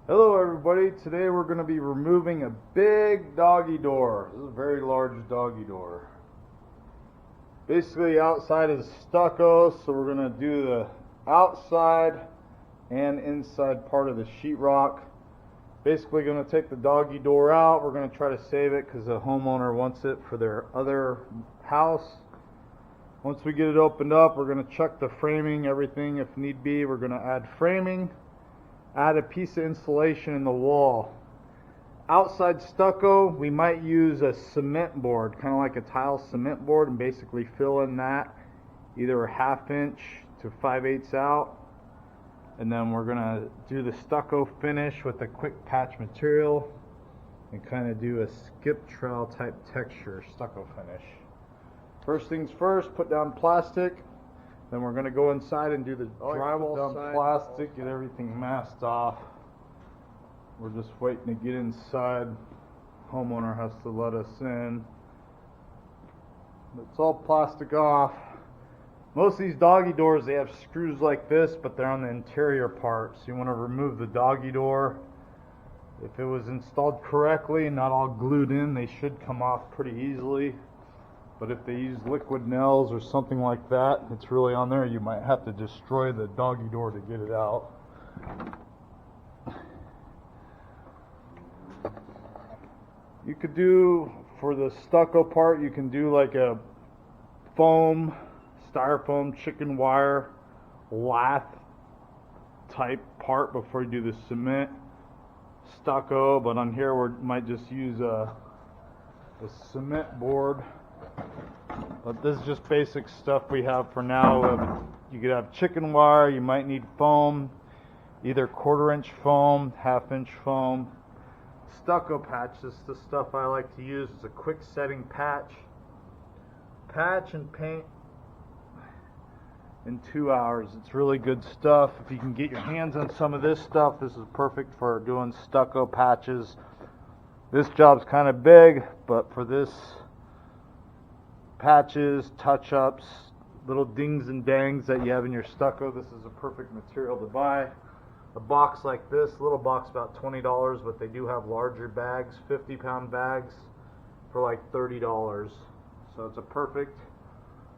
Hello everybody, today we're going to be removing a big doggy door. This is a very large doggy door. Basically outside is stucco, so we're going to do the outside and inside part of the sheetrock. Basically going to take the doggy door out. We're going to try to save it because the homeowner wants it for their other house. Once we get it opened up, we're going to check the framing, everything if need be. We're going to add framing. Add a piece of insulation in the wall. Outside stucco, we might use a cement board, kind of like a tile cement board, and basically fill in that either a 1/2 inch to 5/8 out. And then we're gonna do the stucco finish with a quick patch material and kind of do a skip trail type texture stucco finish. First things first, put down plastic. Then we're going to go inside and do the drywall down plastic, get everything masked off. We're just waiting to get inside. Homeowner has to let us in. It's all plastic off. Most of these doggy doors, they have screws like this, but they're on the interior part. So you want to remove the doggy door. If it was installed correctly, not all glued in, they should come off pretty easily. But if they use liquid nails or something like that, it's really on there, you might have to destroy the doggy door to get it out. You could do, for the stucco part, you can do like a foam, styrofoam, chicken wire, lath type part before you do the cement stucco. But on here we might just use a cement board. But this is just basic stuff we have for now. You could have chicken wire, you might need foam, either 1/4 inch foam, 1/2 inch foam. Stucco patch, this is the stuff I like to use. It's a quick setting patch. Patch and paint in 2 hours. It's really good stuff. If you can get your hands on some of this stuff, this is perfect for doing stucco patches. This job's kind of big, but for this patches, touch-ups, little dings and dangs that you have in your stucco, this is a perfect material to buy. A box like this, little box about $20, but they do have larger bags, 50-pound bags for like $30. So it's a perfect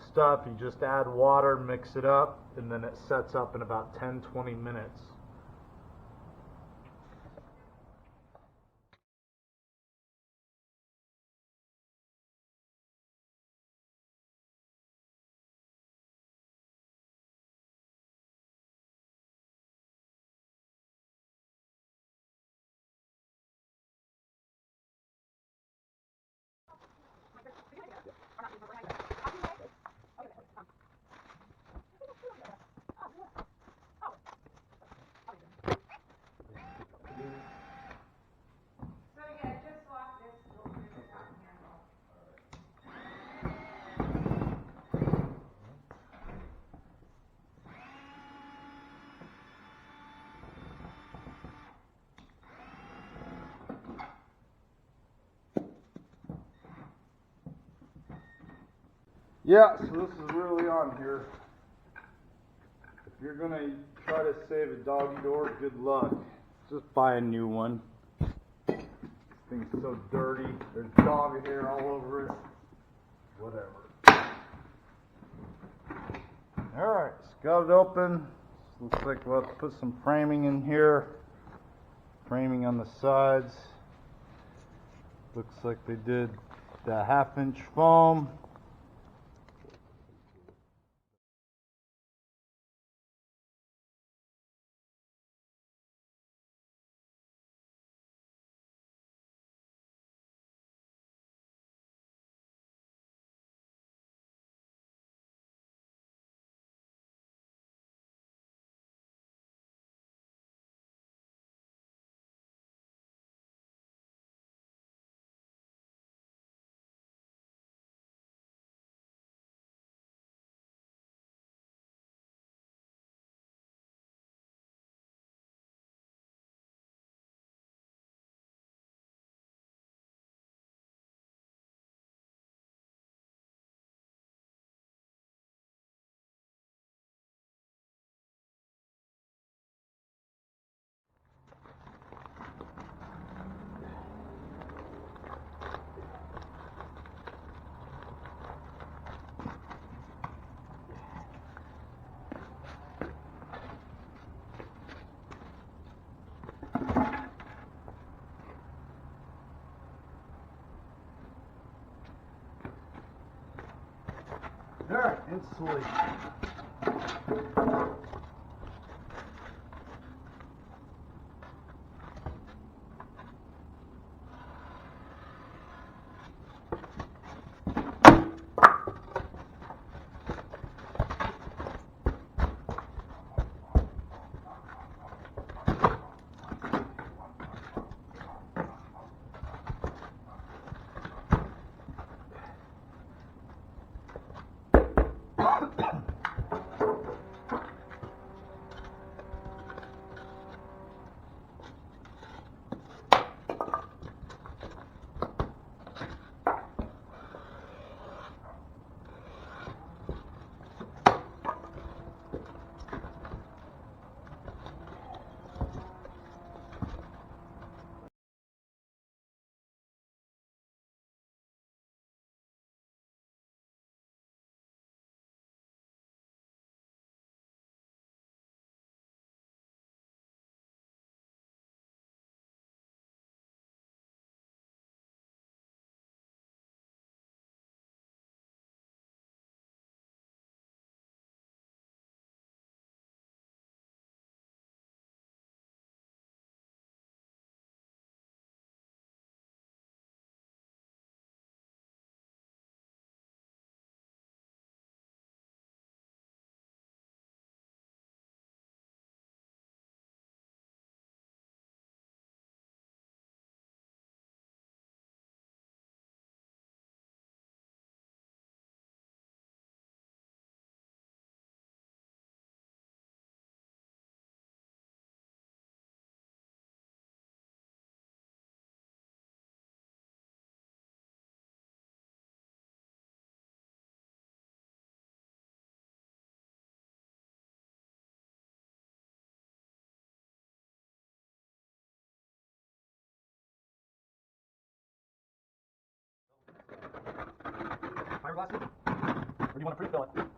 stuff. You just add water, mix it up, and then it sets up in about 10-20 minutes. Yeah, so this is really on here. If you're going to try to save a doggy door, good luck. Just buy a new one. This thing's so dirty. There's dog hair all over it. Whatever. Alright, it's got it open. Looks like we'll have to put some framing in here. Framing on the sides. Looks like they did the 1/2 inch foam. Alright, insulate. Fiberglass it? Or do you want to pre-fill it?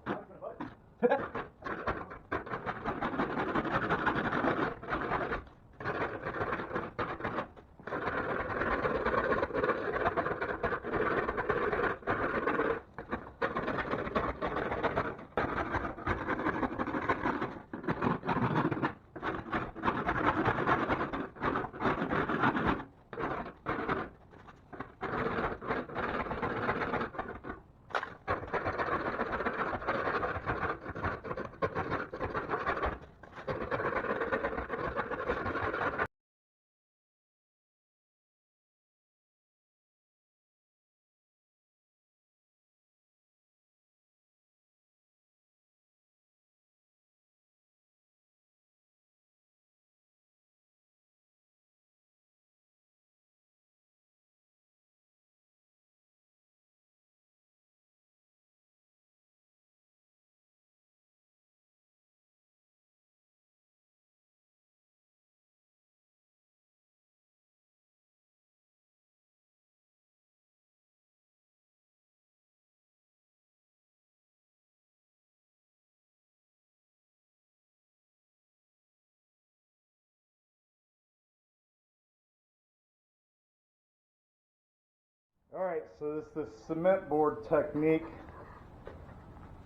Alright, so this is the cement board technique.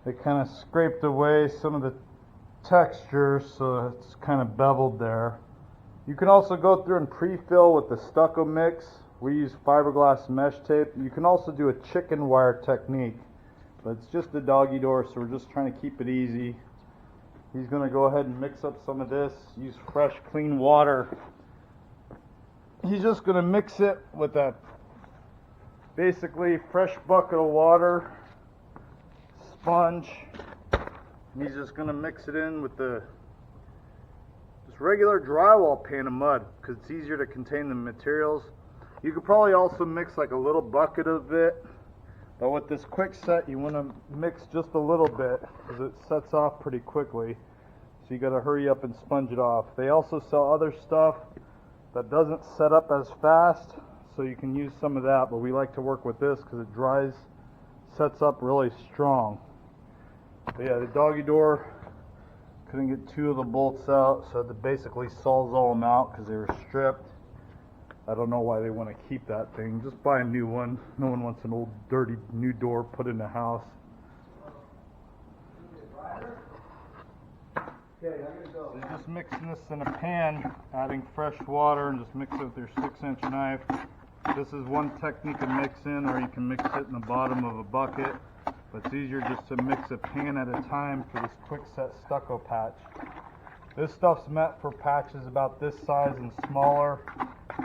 They kind of scraped away some of the texture, so it's kind of beveled there. You can also go through and pre-fill with the stucco mix. We use fiberglass mesh tape. You can also do a chicken wire technique, but it's just a doggy door, so we're just trying to keep it easy. He's going to go ahead and mix up some of this, use fresh clean water. He's just going to mix it with a basically fresh bucket of water, sponge, and he's just going to mix it in with the just regular drywall pan of mud because it's easier to contain the materials. You could probably also mix like a little bucket of it, but with this quick set you want to mix just a little bit because it sets off pretty quickly, so you got to hurry up and sponge it off. They also sell other stuff that doesn't set up as fast, so you can use some of that, but we like to work with this because it sets up really strong. But yeah, the doggy door, couldn't get two of the bolts out, so I had to basically sawzall them out because they were stripped. I don't know why they want to keep that thing. Just buy a new one. No one wants an old dirty new door put in the house. Okay, I'm gonna go. So you're just mixing this in a pan, adding fresh water, and just mix it with your 6-inch knife. This is one technique to mix in, or you can mix it in the bottom of a bucket. But it's easier just to mix a pan at a time for this quick set stucco patch. This stuff's meant for patches about this size and smaller.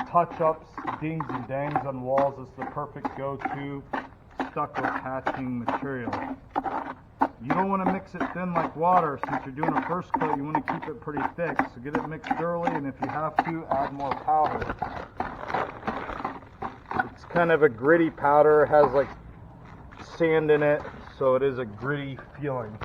Touch-ups, dings and dangs on walls is the perfect go-to stucco patching material. You don't want to mix it thin like water. Since you're doing a first coat, you want to keep it pretty thick. So get it mixed thoroughly, and if you have to, add more powder. It's kind of a gritty powder. It has like sand in it, so it is a gritty feeling.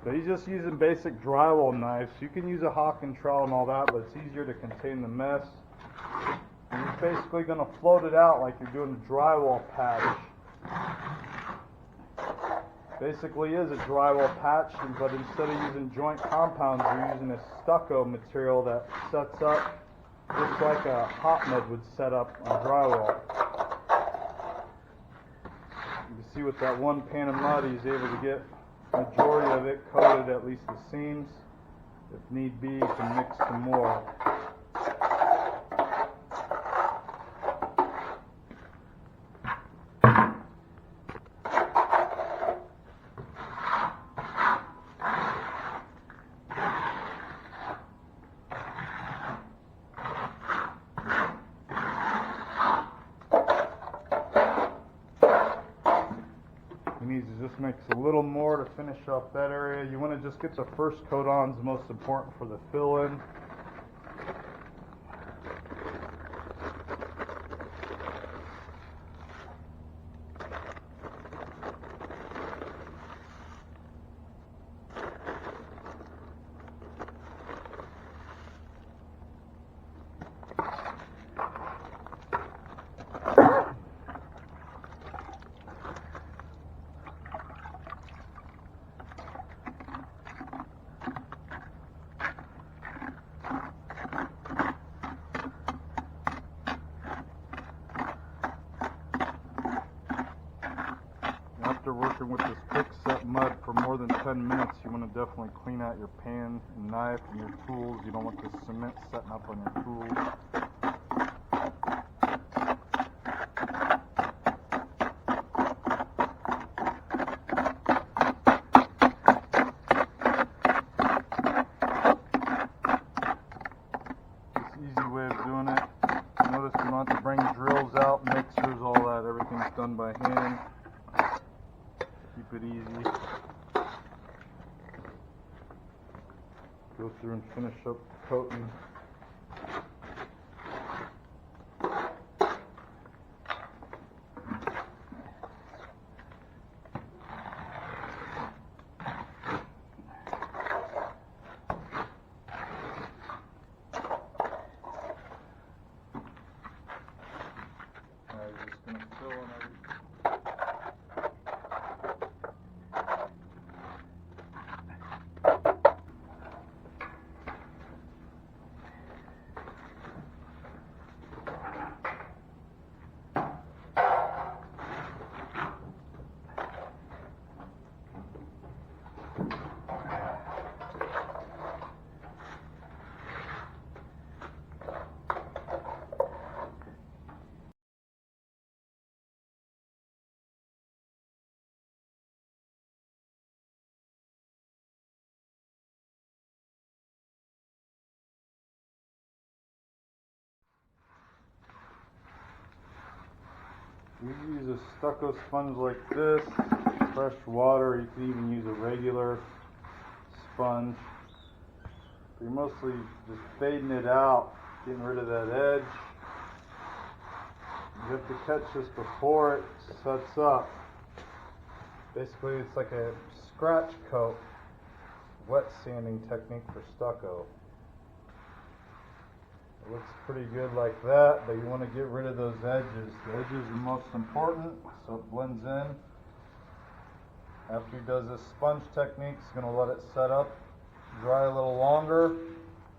So he's just using basic drywall knives. You can use a hawk and trowel and all that, but it's easier to contain the mess. And you're basically going to float it out like you're doing a drywall patch. Basically is a drywall patch, but instead of using joint compounds, you're using a stucco material that sets up just like a hot mud would set up on drywall. You can see with that one pan of mud, he's able to get majority of it coated, at least the seams. If need be, you can mix some more. He needs to just mix a little more to finish off that area. You want to just get the first coat on, is the most important for the fill-in. After working with this quick set mud for more than 10 minutes, you want to definitely clean out your pan and knife and your tools. You don't want the cement setting up on your tools. Just easy way of doing it. Notice you don't have to bring drills out, mixers, all that. Everything's done by hand. Keep it easy. Go through and finish up coating. Now you're just going to fill in everything. You use a stucco sponge like this, fresh water. You can even use a regular sponge. You're mostly just fading it out, getting rid of that edge. You have to catch this before it sets up. Basically, it's like a scratch coat, wet sanding technique for stucco. It looks pretty good like that, but you want to get rid of those edges. The edges are most important, so it blends in. After he does this sponge technique, he's going to let it set up, dry a little longer,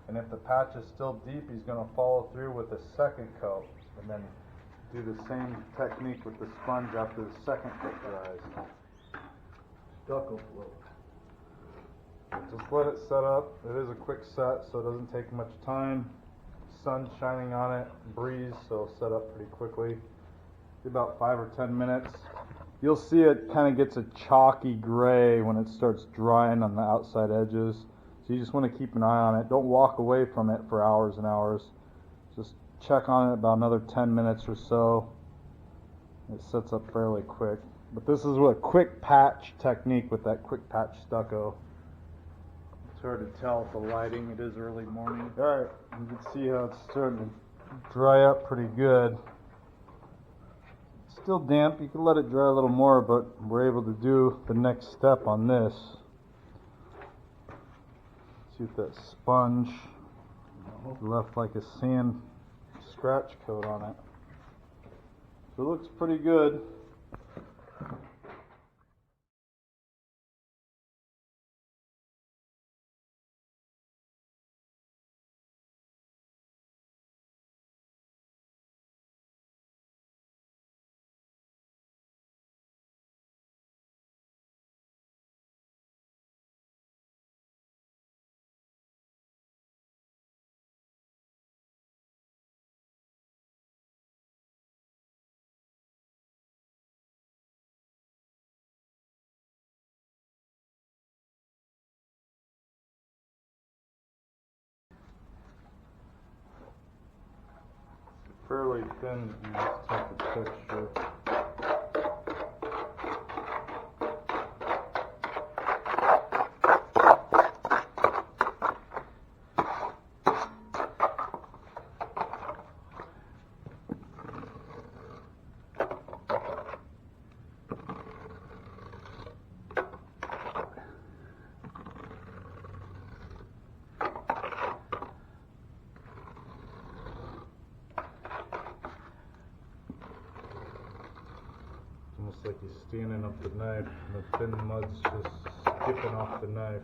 and if the patch is still deep, he's going to follow through with a second coat, and then do the same technique with the sponge after the second coat dries. Stucco float. Just let it set up. It is a quick set, so it doesn't take much time. Sun shining on it, breeze, so it'll set up pretty quickly. About 5 or 10 minutes. You'll see it kind of gets a chalky gray when it starts drying on the outside edges. So you just want to keep an eye on it. Don't walk away from it for hours and hours. Just check on it about another 10 minutes or so. It sets up fairly quick. But this is a quick patch technique with that quick patch stucco. It's hard to tell with the lighting. It is early morning. Alright, you can see how it's starting to dry up pretty good. It's still damp. You can let it dry a little more, but we're able to do the next step on this. See if that sponge left like a sand scratch coat on it. So it looks pretty good. Fairly thin in this type of texture. Almost like he's standing up the knife and the thin mud's just skipping off the knife.